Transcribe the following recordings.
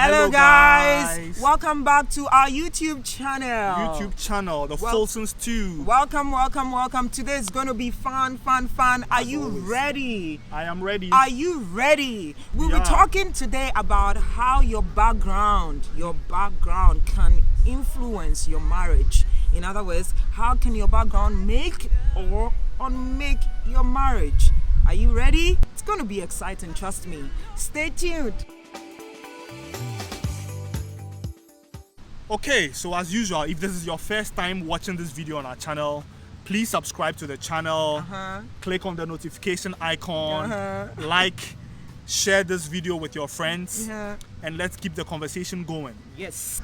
Hello guys, welcome back to our YouTube channel. The Folsons 2. Welcome. Today is going to be fun. Are you ready? I am ready. Are you ready? We'll be talking today about how your background can influence your marriage. In other words, how can your background make or unmake your marriage? Are you ready? It's going to be exciting, trust me. Stay tuned. Okay, so as usual, if this is your first time watching this video on our channel, please subscribe to the channel, click on the notification icon, like, share this video with your friends, and let's keep the conversation going. Yes.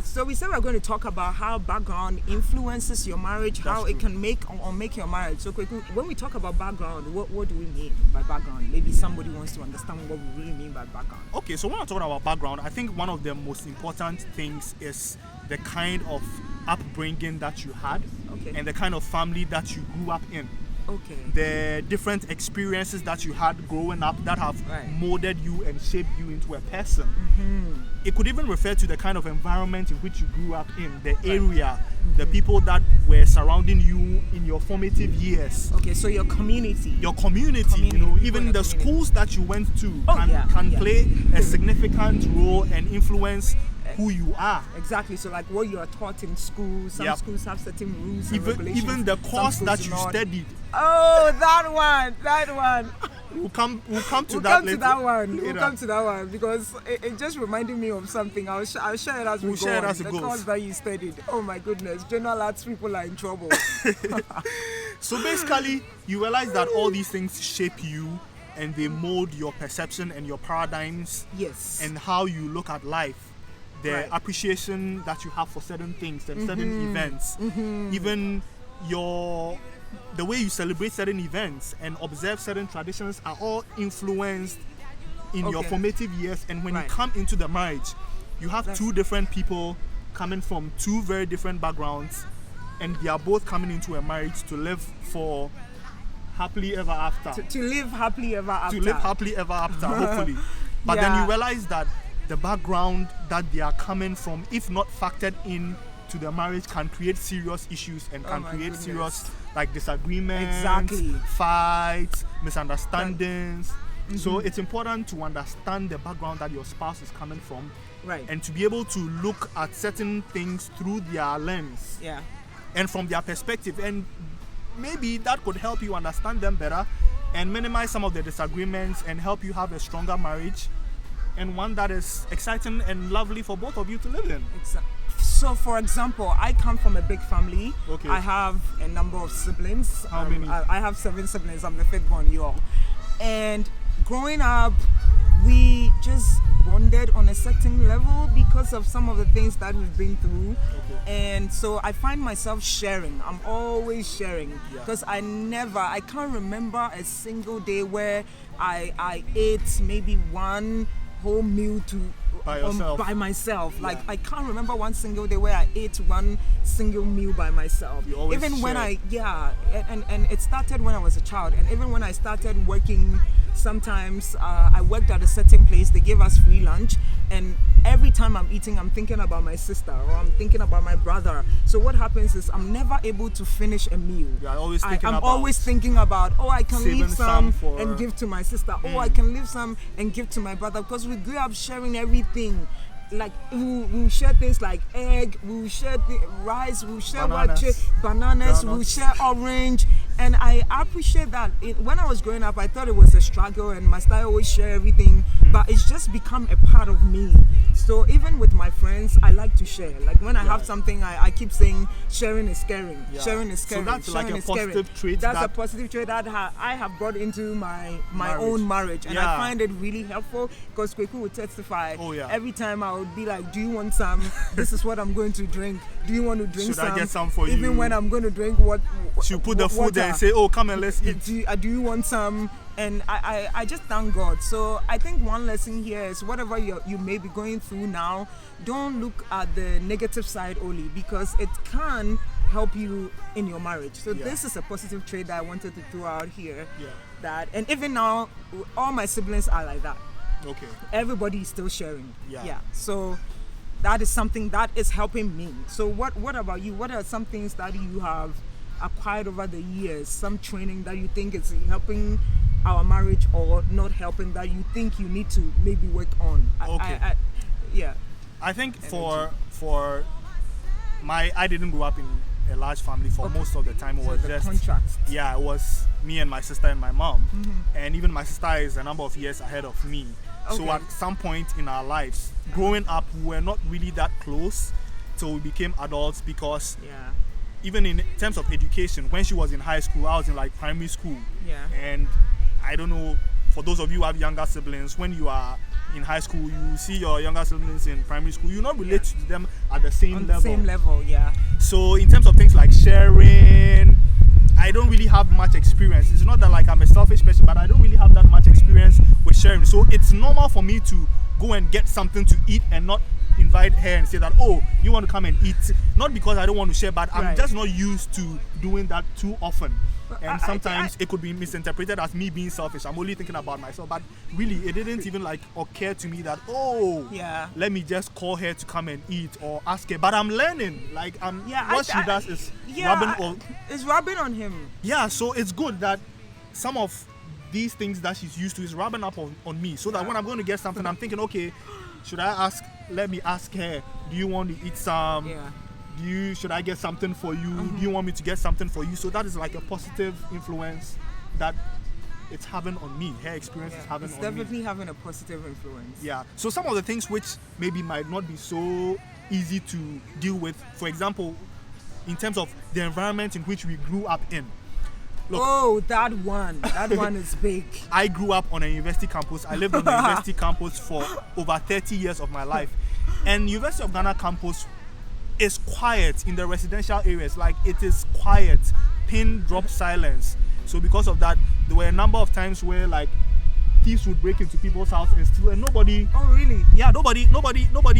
So we said we're going to talk about how background influences your marriage, how it can make or unmake your marriage. So quickly, when we talk about background, what do we mean by background? Maybe somebody wants to understand what we really mean by background. Okay, so when I'm talking about background, I think one of the most important things is the kind of upbringing that you had and the kind of family that you grew up in. The different experiences that you had growing up that have molded you and shaped you into a person. It could even refer to the kind of environment in which you grew up in, the area, the people that were surrounding you in your formative years. Okay, so your community. You know, even the schools that you went to can play a significant role and influence who you are. Exactly. So like what you are taught in school, some schools have certain rules and regulations. Even the course that you studied. Oh, that one. We'll come to that one because it just reminded me of something. I'll share it as we go on. The course that you studied. Oh my goodness, general arts people are in trouble. So basically, you realize that all these things shape you and they mold your perception and your paradigms. Yes. And how you look at life. The appreciation that you have for certain things and certain events. Even the way you celebrate certain events and observe certain traditions are all influenced in your formative years. And when you come into the marriage, you have two different people coming from two very different backgrounds, and they are both coming into a marriage to live for happily ever after. To live happily ever after. To live happily ever after, hopefully. But then you realize that the background that they are coming from, if not factored in to the marriage, can create serious issues and can create serious disagreements, fights, misunderstandings. So it's important to understand the background that your spouse is coming from, and to be able to look at certain things through their lens and from their perspective, and maybe that could help you understand them better and minimize some of the disagreements and help you have a stronger marriage and one that is exciting and lovely for both of you to live in. Exactly. So, for example, I come from a big family. I have a number of siblings. How many? I have 7 siblings. I'm the 5th born, And growing up, we just bonded on a certain level because of some of the things that we've been through. And so I find myself sharing. I'm always sharing because I can't remember a single day where I ate maybe one whole meal by myself. Like I can't remember one single day where I ate one single meal by myself. You always even when share. and it started when I was a child, and even when I started working, sometimes I worked at a certain place, they gave us free lunch, and every time I'm eating, I'm thinking about my sister or I'm thinking about my brother. So what happens is I'm never able to finish a meal. I'm always thinking about, I can leave some and give to my sister. I can leave some and give to my brother, because we grew up sharing everything. Like we'll share things like egg, we'll share rice, we'll share bananas, we'll share orange. And I appreciate that. When I was growing up, I thought it was a struggle and must I always share everything, but it's just become a part of me. So even with my friends, I like to share. Like when I have something, I keep saying sharing is caring. Sharing is caring. So that's like a positive trait. That's a positive trait that I have brought into my own marriage, and I find it really helpful because Kweku would testify. Every time I would be like, "Do you want some? This is what I'm going to drink. Do you want to drink some? Should I get some for you?" Even when I'm going to drink what? She'll put the food there and say, "Oh, come and let's eat." Do you want some? And I just thank God. So I think one lesson here is whatever you may be going through now, don't look at the negative side only, because it can help you in your marriage. So this is a positive trait that I wanted to throw out here. And even now, all my siblings are like that. Okay. Everybody is still sharing. Yeah. So that is something that is helping me. So what about you? What are some things that you have acquired over the years? Some training that you think is helping our marriage or not helping, that you think you need to maybe work on? Okay. I think for I didn't grow up in a large family for most of the time. It was just contrast. Yeah, it was me and my sister and my mom, and even my sister is a number of years ahead of me. So at some point in our lives, growing up, we were not really that close till we became adults, because even in terms of education, when she was in high school, I was in like primary school. And I don't know, for those of you who have younger siblings, when you are in high school, you see your younger siblings in primary school, you not relate to them at the same level. Same level, yeah. So in terms of things like sharing, I don't really have much experience. It's not that like I'm a selfish person, but I don't really have that much experience with sharing. So it's normal for me to go and get something to eat and not invite her and say that, oh, you want to come and eat. Not because I don't want to share, but I'm just not used to doing that too often. And sometimes it could be misinterpreted as me being selfish. I'm only thinking about myself, but really it didn't even like occur to me that, let me just call her to come and eat or ask her. But I'm learning. Like what she does is rubbing on him. Yeah, so it's good that some of these things that she's used to is rubbing up on me, so that when I'm going to get something, I'm thinking, okay, let me ask her, do you want to eat some? Should I get something for you? Do you want me to get something for you? So that is like a positive influence that it's having on me. Her experience is having on me. It's definitely having a positive influence. Yeah. So some of the things which maybe might not be so easy to deal with, for example, in terms of the environment in which we grew up in. Look, that one is big. I grew up on a university campus. I lived on a university campus for over 30 years of my life. And University of Ghana campus is quiet in the residential areas. Like, it is quiet, pin drop silence. So because of that, there were a number of times where like thieves would break into people's house and steal, and nobody. Oh really? Yeah, nobody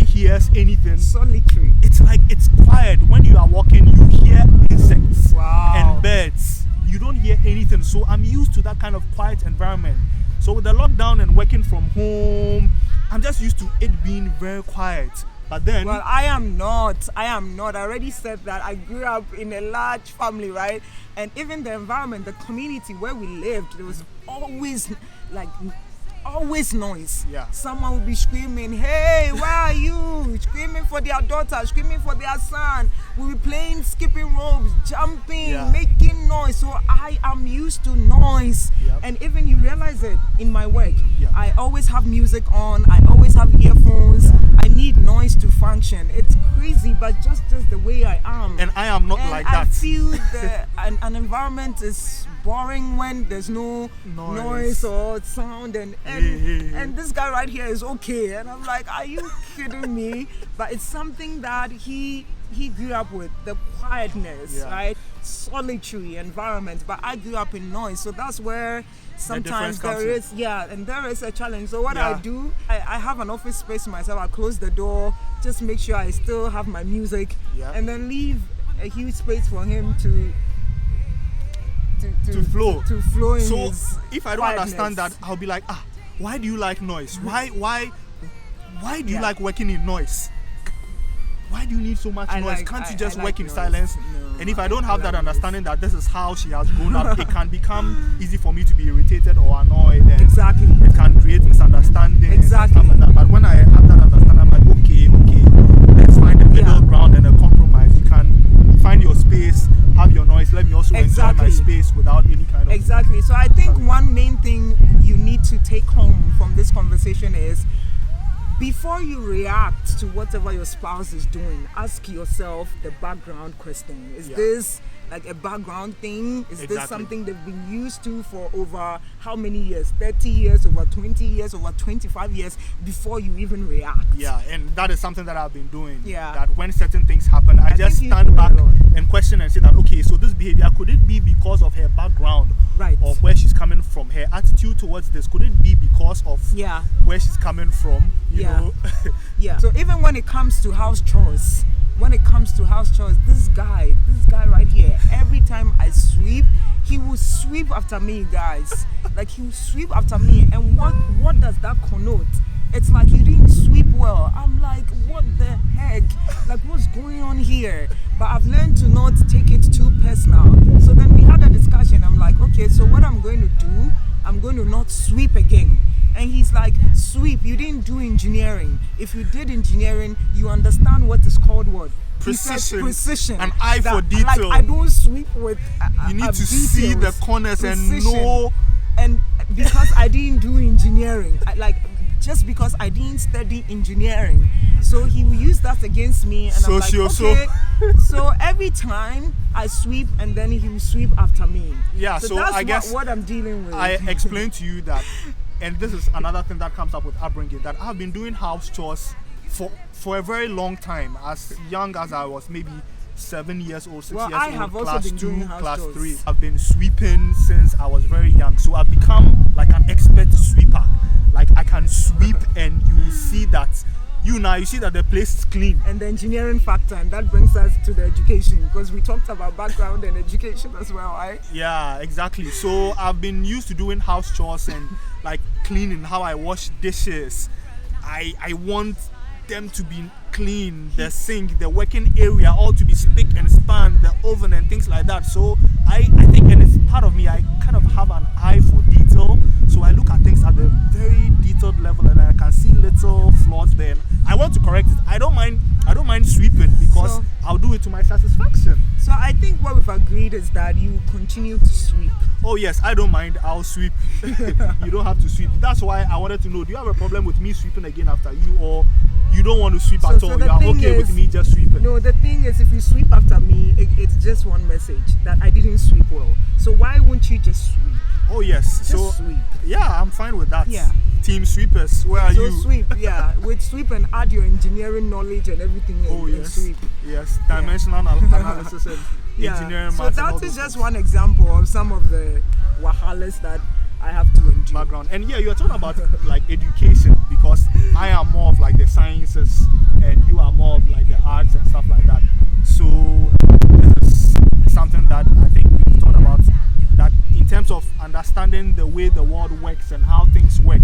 hears anything. Solitary. It's like it's quiet. When you are walking, you hear insects and birds. You don't hear anything. So I'm used to that kind of quiet environment. So with the lockdown and working from home, I'm just used to it being very quiet. But then, well, I am not. I already said that. I grew up in a large family, right? And even the environment, the community where we lived, there was always noise. Yeah. Someone would be screaming, "Hey, where are you?" Screaming for their daughter, screaming for their son. We'll be playing skipping ropes, jumping, making noise. So I am used to noise. Yep. And even you realize it in my work. Yeah. I always have music on. I always have earphones. Yeah. I need noise to function. It's crazy, but just the way I am. And I am not like that. I feel an environment is boring when there's no noise or sound, and this guy right here is okay, and I'm like, are you kidding me? But it's something that he grew up with, the quietness, right? Solitary environment, but I grew up in noise, so that's where sometimes there is a challenge. So what I do, I have an office space myself. I close the door, just make sure I still have my music, and then leave a huge space for him to flow in so his if I don't understand that, I'll be like, why do you like noise? Why do you like working in noise? Why do you need so much noise? Can't you just work in silence? No, and if I don't have that understanding that this is how she has grown up, it can become easy for me to be irritated or annoyed. And it can create misunderstandings. Exactly. And stuff like that. But when I have that understanding, I'm like, okay, let's find a middle ground and a compromise. You can find your space, have your noise. Let me also enjoy my space without any kind of. Exactly. So I think one main thing you need to take home from this conversation is, before you react to whatever your spouse is doing, ask yourself the background question. Is this like a background thing? Is this something they've been used to for over how many years? 30 years, over 20 years, over 25 years before you even react? Yeah, and that is something that I've been doing. Yeah. That when certain things happen, I just stand back and question and say that, okay, so this behavior, could it be because of her background? Right. Or where she's coming from, her attitude towards this? Could it be because of where she's coming from? You know? Yeah. So even when it comes to house chores, when it comes to house chores, this guy right here, every time I sweep, he will sweep after me, guys. Like, he will sweep after me. And what does that connote? It's like, you didn't sweep well. I'm like, what the heck? Like, what's going on here? But I've learned to not take it too personal. So then we had a discussion. I'm like, okay, so what I'm going to do, I'm going to not sweep again. And he's like, sweep, you didn't do engineering. If you did engineering, you understand what is called what? Precision. An eye for detail. Like, I don't sweep with you need to see the corners precision. And know. And because I didn't do engineering, just because I didn't study engineering. So he will use that against me. And I'm like, okay. So every time I sweep, and then he will sweep after me. Yeah, so that's I guess what I'm dealing with. I explained to you that, and this is another thing that comes up with upbringing, that I've been doing house chores for a very long time. As young as I was, maybe 7 years old, 6 years I old, have also class been 2, doing house class chores. 3. I've been sweeping since I was very young. So I've become like an expert sweeper. Like, I can sweep and you see that you see that the place is clean. And the engineering factor, and that brings us to the education, because we talked about background and education as well, right? Yeah, exactly. So I've been used to doing house chores and like cleaning, how I wash dishes. I want them to be clean, the sink, the working area, all to be spick and span, the oven and things like that. So I think, and it's part of me, I kind of have an eye for detail. So I look at things at a very detailed level, and I can see little flaws there. And I want to correct it. I don't mind sweeping, because I'll do it to my satisfaction. So I think what we've agreed is that you continue to sweep. Oh yes, I don't mind. I'll sweep. You don't have to sweep. That's why I wanted to know, do you have a problem with me sweeping again after you, or you don't want to sweep at all? You are okay with me just sweeping? No, the thing is, if you sweep after me, it's just one message, that I didn't sweep well. So why won't you just sweep? Oh yes, just sweep. Yeah, I'm fine with that. Yeah. Team sweepers, where are you? So sweep, yeah. With sweep and add your engineering knowledge and everything. Oh and yes, sweep. Yes. Dimensional analysis and engineering. So that is just one example of some of the wahalas that I have to endure. Background. And yeah, you are talking about like education, because I am more of like the sciences and you are more of like the arts and stuff like that. So this is something that I think we've thought about, that in terms of understanding the way the world works and how things work,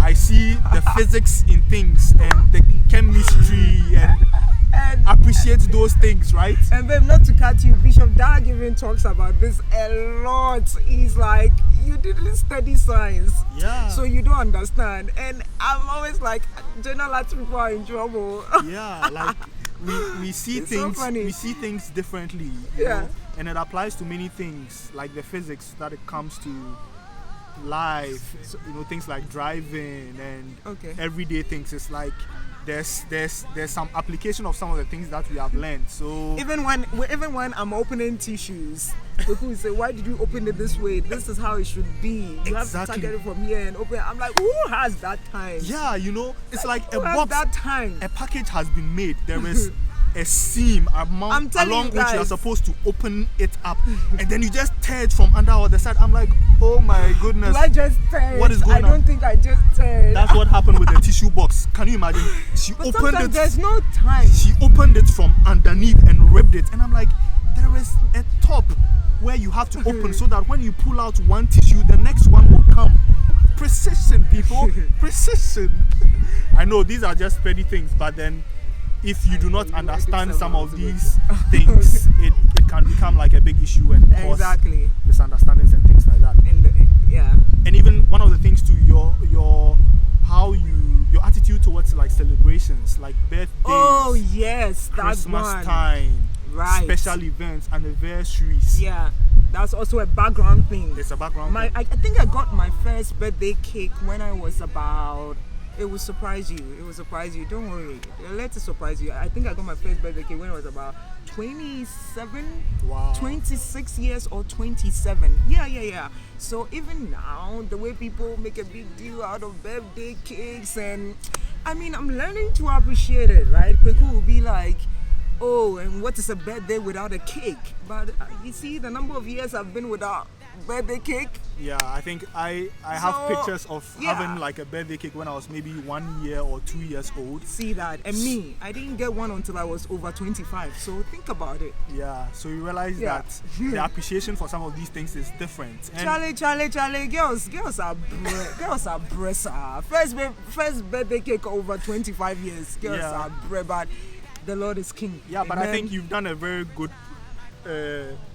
I see the physics in things and the chemistry and appreciate those things, right? And babe, not to cut you, Bishop Dag even talks about this a lot. He's like, you didn't study science, so you don't understand. And I'm always like, general arts people are in trouble. Yeah, like we see things, so we see things differently. You know? And it applies to many things, like the physics that it comes to life. So, things like driving and everyday things. It's like there's some application of some of the things that we have learned. So even when I'm opening tissues, people will say, why did you open it this way? This is how it should be. You have to target it from here and open it. I'm like, who has that time? Yeah, it's like a box. That time? A package has been made. There is a seam along which you are supposed to open it up, and then you just tear it from under or the side. I'm like, oh my goodness. Do I just tear? What is going on? I don't think I just tear. That's what happened with the tissue box. Can you imagine? She but opened it. There's no time. She opened it from underneath and ripped it, and I'm like, there is a top where you have to open so that when you pull out one tissue, the next one will come. Precision, people. Precision. I know these are just petty things, but then if you do not understand some of these things, it can become like a big issue and cause misunderstandings and things like that. And even one of the things to your attitude towards like celebrations, like birthdays. Oh yes, that's Christmas time, right? Special events, anniversaries. Yeah, that's also a background thing. It's a background thing. I think I got my first birthday cake when I was about. It will surprise you. It will surprise you. Don't worry. Let it surprise you. I think I got my first birthday cake when I was about 27, 26 years or 27. Yeah. So even now, the way people make a big deal out of birthday cakes, and I mean, I'm learning to appreciate it, right? People will be like, oh, and what is a birthday without a cake? But you see, the number of years I've been without birthday cake. Yeah, I think I have pictures of having like a birthday cake when I was maybe 1 year or 2 years old. See that? And me, I didn't get one until I was over 25. So think about it. Yeah, so you realize that the appreciation for some of these things is different. And Charlie, girls are bressa. First birthday cake over 25 years. Girls are bre, but the Lord is king. Yeah, but Amen. I think you've done a very good.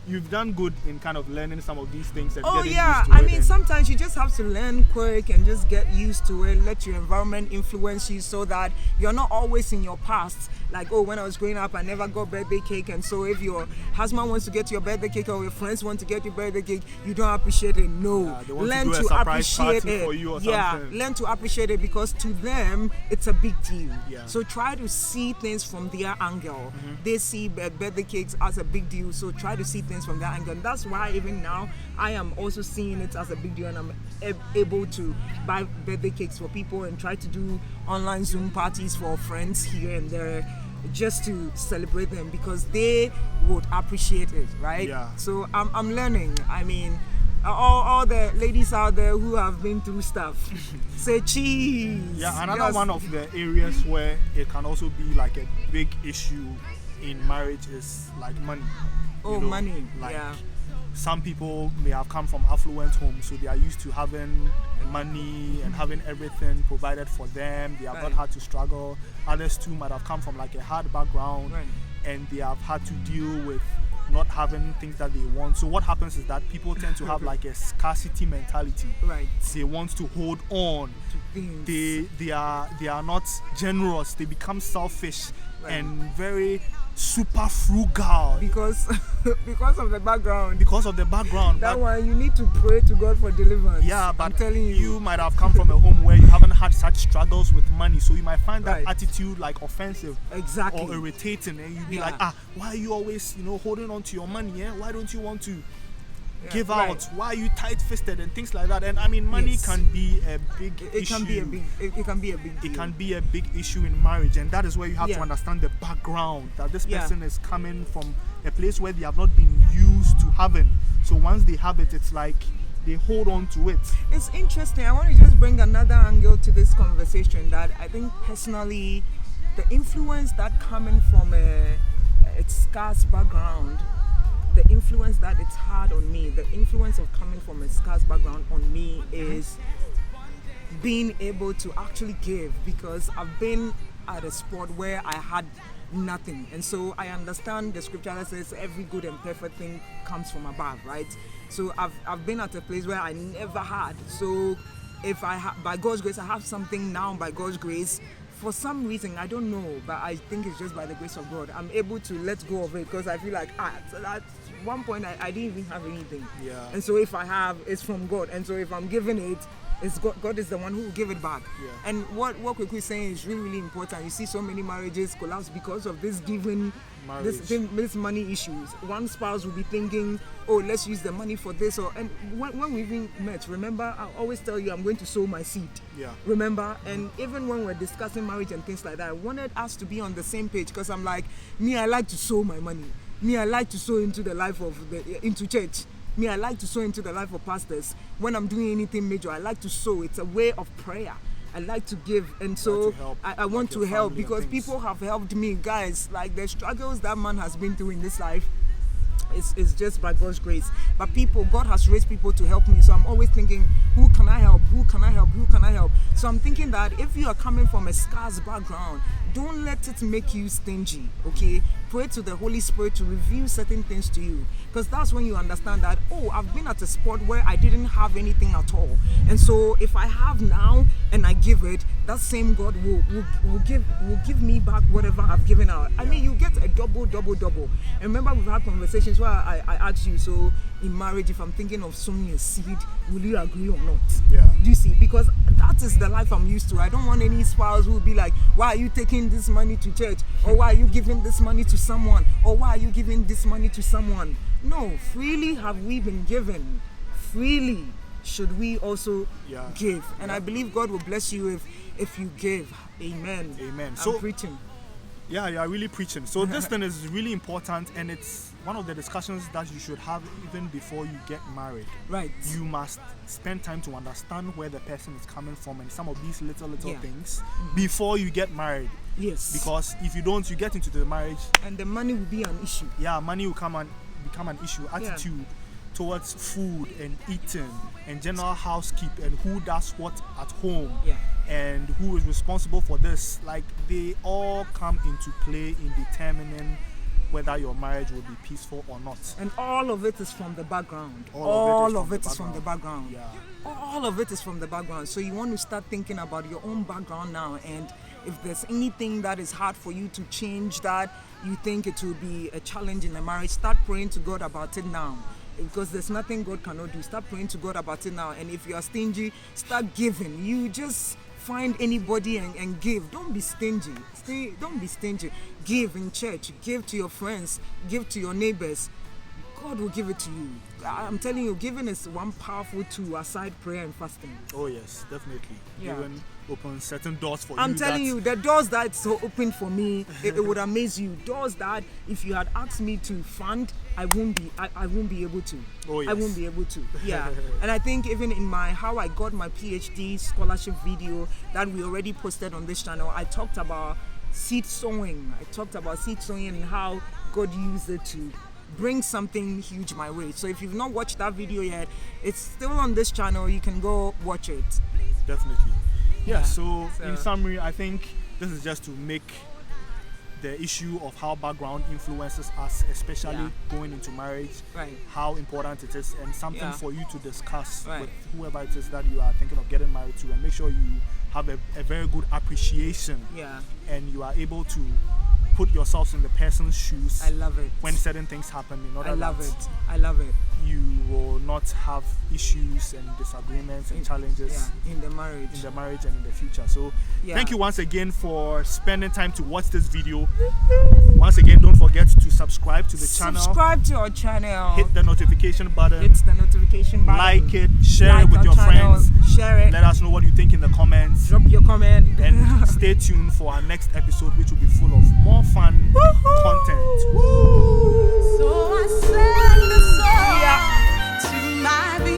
You've done good in kind of learning some of these things and getting used to it. I mean, sometimes you just have to learn quick and just get used to it. Let your environment influence you so that you're not always in your past. Like, oh, when I was growing up, I never got birthday cake, and so if your husband wants to get your birthday cake or your friends want to get your birthday cake, you don't appreciate it. No, learn to appreciate it. For you or something. Learn to appreciate it because to them it's a big deal. Yeah. So try to see things from their angle. They see birthday cakes as a big deal, so try to see things from that angle. And that's why even now I am also seeing it as a big deal, and I'm able to buy birthday cakes for people and try to do online Zoom parties for friends here and there just to celebrate them because they would appreciate it, right? Yeah. So I'm learning. I mean, all the ladies out there who have been through stuff, say cheese. Yeah, another one of the areas where it can also be like a big issue in marriage is like money. Money. Like some people may have come from affluent homes, so they are used to having money and having everything provided for them. They have not had to struggle. Others too might have come from like a hard background, and they have had to deal with not having things that they want. So what happens is that people tend to have like a scarcity mentality. Right. They want to hold on to things. They are not generous. They become selfish and very super frugal because of the background. That one you need to pray to God for deliverance. Yeah, but I'm telling you might have come from a home where you haven't had such struggles with money, so you might find that attitude like offensive, or irritating, and you'd be like, why are you always holding on to your money? Why don't you want to give out? Why are you tight-fisted and things like that? And I mean, money can be a big issue. It can be a big deal. It can be a big issue in marriage, and that is where you have to understand the background, that this person is coming from a place where they have not been used to having. So once they have it, it's like they hold on to it. It's interesting. I want to just bring another angle to this conversation that I think personally, the influence that coming from a scarce background, the influence that it's had on me, the influence of coming from a scarce background on me is being able to actually give, because I've been at a spot where I had nothing, and so I understand the scripture that says every good and perfect thing comes from above, right? So I've been at a place where I never had. So if by God's grace I have something now, by God's grace, for some reason, I don't know, but I think it's just by the grace of God, I'm able to let go of it, because I feel like so at one point I didn't even have anything. Yeah. And so if I have, it's from God. And so if I'm giving it, it's God is the one who will give it back. Yeah. And what Kweku is saying is really, really important. You see so many marriages collapse because of this giving, this money issues. One spouse will be thinking, oh, let's use the money for this. And when we even met, remember, I always tell you I'm going to sow my seed. Yeah. Remember? And even when we're discussing marriage and things like that, I wanted us to be on the same page, because I'm like, me, I like to sow my money. Me, I like to sow into the life of into church. Me, I like to sow into the life of pastors. When I'm doing anything major, I like to sow. It's a way of prayer. I like to give, and so I want to help, because people have helped me, guys. Like the struggles that man has been through in this life, it's just by God's grace. But God has raised people to help me. So I'm always thinking, who can I help? Who can I help? Who can I help? So I'm thinking that if you are coming from a scarce background, don't let it make you stingy, okay? Pray to the Holy Spirit to reveal certain things to you, because that's when you understand that, oh, I've been at a spot where I didn't have anything at all, and so if I have now and I give it, that same God will give me back whatever I've given out. I mean, you get a double. And remember, we've had conversations where I asked you, so in marriage, if I'm thinking of sowing a seed, will you agree or not? Yeah. Do you see? Because that is the life I'm used to. I don't want any spouse who will be like, why are you taking this money to church? Or why are you giving this money to someone? Or why are you giving this money to someone? No, freely have we been given. Freely should we also give. And I believe God will bless you if you give. Amen. Amen. I'm preaching. Yeah, you are really preaching. So this thing is really important, and it's one of the discussions that you should have even before you get married. Right. You must spend time to understand where the person is coming from and some of these little things before you get married. Yes. Because if you don't, you get into the marriage and the money will be an issue. Yeah, money will become an issue. Attitude towards food and eating and general housekeep and who does what at home and who is responsible for this, like they all come into play in determining whether your marriage will be peaceful or not. And all of it is from the background. All of it is from the background. Yeah. All of it is from the background. So you want to start thinking about your own background now, and if there's anything that is hard for you to change, that you think it will be a challenge in the marriage, start praying to God about it now. Because there's nothing God cannot do. Start praying to God about it now. And if you are stingy, start giving. You just find anybody and give. Don't be stingy. Don't be stingy. Give in church. Give to your friends. Give to your neighbors. God will give it to you. I'm telling you, giving is one powerful tool aside prayer and fasting. Oh yes, definitely. Yeah. Giving opens certain doors for you. I'm telling you, the doors that's so open for me, it would amaze you. Doors that if you had asked me to fund, I won't be able to. Oh yes. I won't be able to. Yeah. And I think even in my how I got my PhD scholarship video that we already posted on this channel, I talked about seed sowing. And how God used it to bring something huge my way. So if you've not watched that video yet, it's still on this channel. You can go watch it. Definitely. Yeah, so in summary, I think this is just to make the issue of how background influences us, especially going into marriage, how important it is, and something for you to discuss with whoever it is that you are thinking of getting married to, and make sure you have a very good appreciation and you are able to put yourselves in the person's shoes. I love it. When certain things happen, in order I love it. You will not have issues and disagreements and challenges in the marriage and in the future. So thank you once again for spending time to watch this video. Once again, don't forget to subscribe to the channel. Subscribe to our channel. Hit the notification button. Like it. Share it with your friends. Share it. Let us know what you think in the comments. Drop your comment. And stay tuned for our next episode, which will be full of more fun